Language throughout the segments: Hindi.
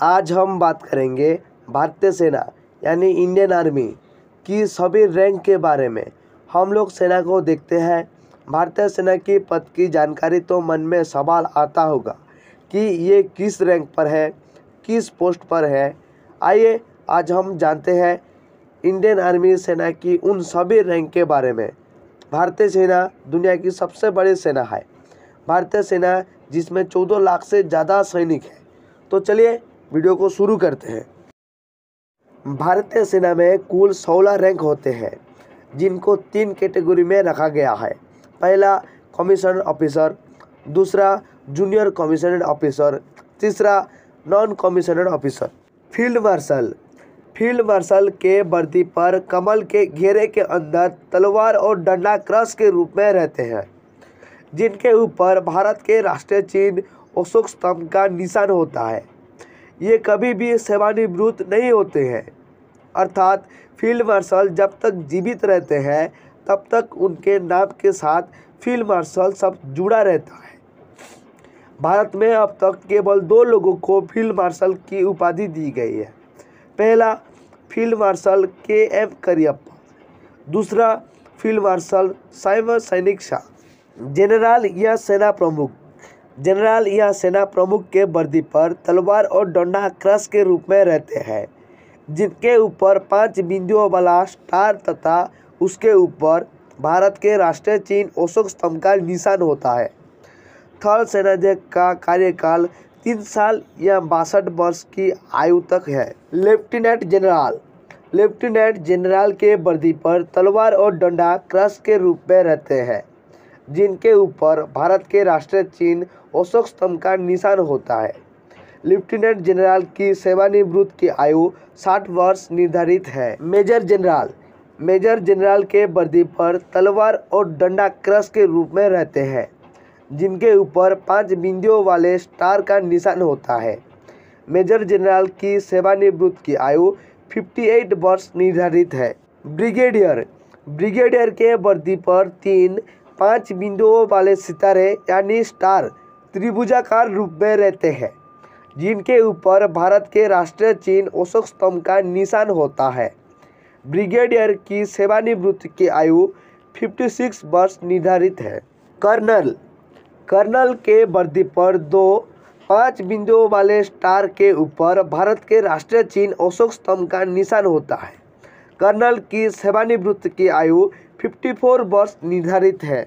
आज हम बात करेंगे भारतीय सेना यानी इंडियन आर्मी की सभी रैंक के बारे में। हम लोग सेना को देखते हैं, भारतीय सेना की पद की जानकारी तो मन में सवाल आता होगा कि ये किस रैंक पर है, किस पोस्ट पर है। आइए आज हम जानते हैं इंडियन आर्मी सेना की उन सभी रैंक के बारे में। भारतीय सेना दुनिया की सबसे बड़ी सेना है। भारतीय सेना जिसमें 14 लाख से ज़्यादा सैनिक हैं। तो चलिए वीडियो को शुरू करते हैं। भारतीय सेना में कुल 16 रैंक होते हैं, जिनको 3 कैटेगरी में रखा गया है। पहला कमीशन ऑफिसर, दूसरा जूनियर कमीशन ऑफिसर, तीसरा non commission officer. Field marshal के वर्दी पर कमल के घेरे के अंदर तलवार और डंडा क्रॉस के रूप में रहते हैं, जिनके ऊपर भारत के राष्ट्रीय चिन्ह अशोक स्तंभ का निशान होता है। ये कभी भी सेवानिवृत्त नहीं होते हैं, अर्थात फील्ड मार्शल जब तक जीवित रहते हैं तब तक उनके नाम के साथ फील्ड मार्शल शब्द जुड़ा रहता है। भारत में अब तक केवल 2 लोगों को फील्ड मार्शल की उपाधि दी गई है। पहला फील्ड मार्शल के.एम. करियप्पा, दूसरा फील्ड मार्शल साइमन सैनिक शाह। जनरल या सेना प्रमुख के वर्दी पर तलवार और डंडा क्रॉस के रूप में रहते हैं, जिनके ऊपर 5 बिंदुओं वाला स्टार तथा उसके ऊपर भारत के राष्ट्रीय चिन्ह अशोक स्तंभ का निशान होता है। थर्ड सेनाध्यक्ष का कार्यकाल 3 साल या 62 वर्ष की आयु तक है। लेफ्टिनेंट जनरल के वर्दी पर तलवार और डंडा क्रॉस के रूप में रहते हैं, जिनके ऊपर भारत के राष्ट्रीय चिन्ह अशोक स्तंभ का निशान होता है। लेफ्टिनेंट जनरल की सेवानिवृत्ति की आयु 60 वर्ष निर्धारित है। मेजर जनरल के वर्दी पर तलवार और डंडा क्रॉस के रूप में रहते हैं, जिनके ऊपर 5 बिंदुओं वाले स्टार का निशान होता है। मेजर जनरल की सेवानिवृत्ति की आयु 58 वर्ष निर्धारित है। ब्रिगेडियर के वर्दी पर 5 बिंदुओं वाले सितारे यानी स्टार त्रिभुजाकार रूप में रहते हैं, जिनके ऊपर भारत के राष्ट्रीय चिन्ह अशोक स्तंभ का निशान होता है। ब्रिगेडियर की सेवानिवृत्ति की आयु 56 वर्ष निर्धारित है। कर्नल के वर्दी पर 5 बिंदुओं वाले स्टार के ऊपर भारत के राष्ट्रीय चिन्ह अशोक स्तंभ का निशान होता है। कर्नल की सेवानिवृत्ति की आयु 54 वर्ष निर्धारित है।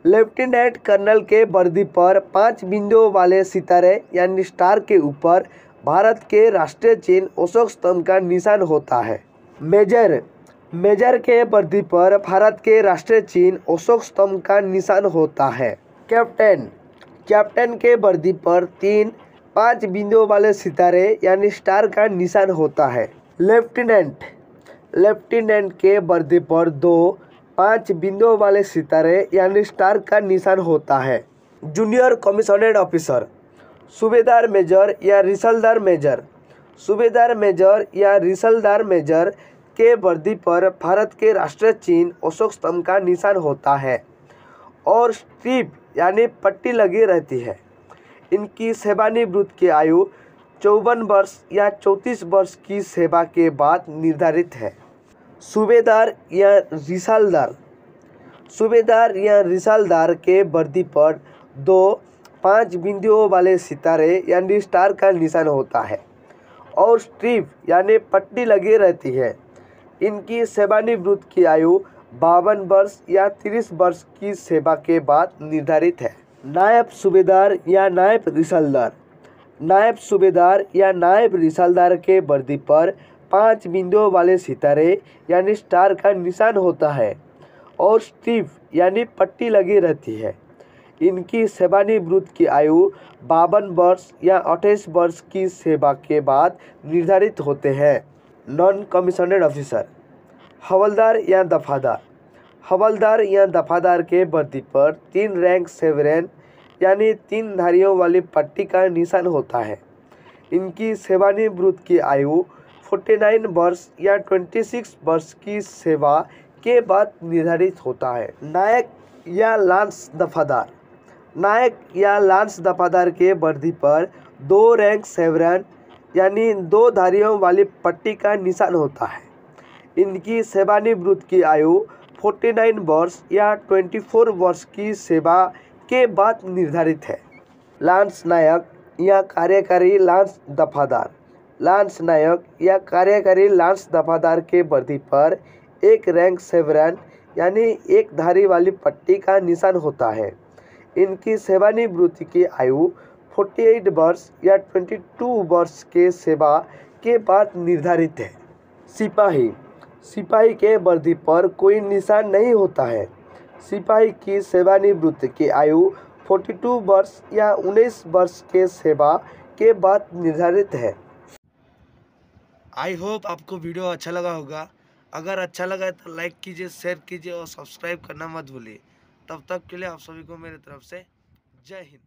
लेफ्टिनेंट कर्नल के वर्दी पर 5 बिंदुओं वाले सितारे यानी स्टार के ऊपर भारत के राष्ट्रीय चिन्ह अशोक स्तंभ का निशान होता है। मेजर के वर्दी पर भारत के राष्ट्रीय चिन्ह अशोक स्तंभ का निशान होता है। कैप्टन के वर्दी पर 5 बिंदुओं वाले सितारे यानी स्टार का निशान होता है। लेफ्टिनेंट के वर्दी पर 5 बिंदुओं वाले सितारे यानी स्टार का निशान होता है। जूनियर कमीशन्ड ऑफिसर, सूबेदार मेजर या रिसलदार मेजर के वर्दी पर भारत के राष्ट्रीय चिन्ह अशोक स्तंभ का निशान होता है और स्ट्रिप यानी पट्टी लगी रहती है। इनकी सेवानिवृत्ति की आयु 54 वर्ष या 34 वर्ष की सेवा के बाद निर्धारित है। सूबेदार या रिसालदार के वर्दी पर 5 बिंदुओं वाले सितारे यानी स्टार का निशान होता है और स्ट्रिप यानी पट्टी लगी रहती है। इनकी सेवानिवृत्ति की आयु 52 वर्ष या 30 वर्ष की सेवा के बाद निर्धारित है। नायब सूबेदार या नायब रिसालदार के वर्दी पर 5 बिंदुओं वाले सितारे यानी स्टार का निशान होता है और स्ट्रिप यानी पट्टी लगी रहती है। इनकी सेवानिवृत्ति की आयु 52 वर्ष या 28 वर्ष की सेवा के बाद निर्धारित होते हैं। नॉन कमीशन्ड ऑफिसर, हवलदार या दफादार के वर्दी पर 3 रैंक सेवरेन यानी 3 धारियों वाली पट्टी का निशान होता है। इनकी सेवानिवृत्ति की आयु 49 वर्ष या 26 वर्ष की सेवा के बाद निर्धारित होता है। नायक या लांस दफादार के वर्दी पर 2 रैंक शेवरॉन यानी 2 धारियों वाली पट्टी का निशान होता है। इनकी सेवानिवृत्ति की आयु 49 वर्ष या 24 वर्ष की सेवा के बाद निर्धारित है। लांस नायक या कार्यकारी लांस दफादार। लांस नायक या कार्यकारी लांस दफादार के वर्दी पर 1 रैंक शेवरॉन यानी 1 धारी वाली पट्टी का निशान होता है। इनकी सेवानिवृत्ति की आयु 48 वर्ष या 22 वर्ष के सेवा के बाद निर्धारित है। सिपाही। सिपाही के वर्दी पर कोई निशान नहीं होता है। सिपाही की सेवानिवृत्ति की आयु 42 वर्ष या 19 वर्ष के सेवा के बाद निर्धारित है। आई होप आपको वीडियो अच्छा लगा होगा। अगर अच्छा लगा है तो लाइक कीजिए, शेयर कीजिए और सब्सक्राइब करना मत भूलिए। तब तक के लिए आप सभी को मेरी तरफ से जय हिंद।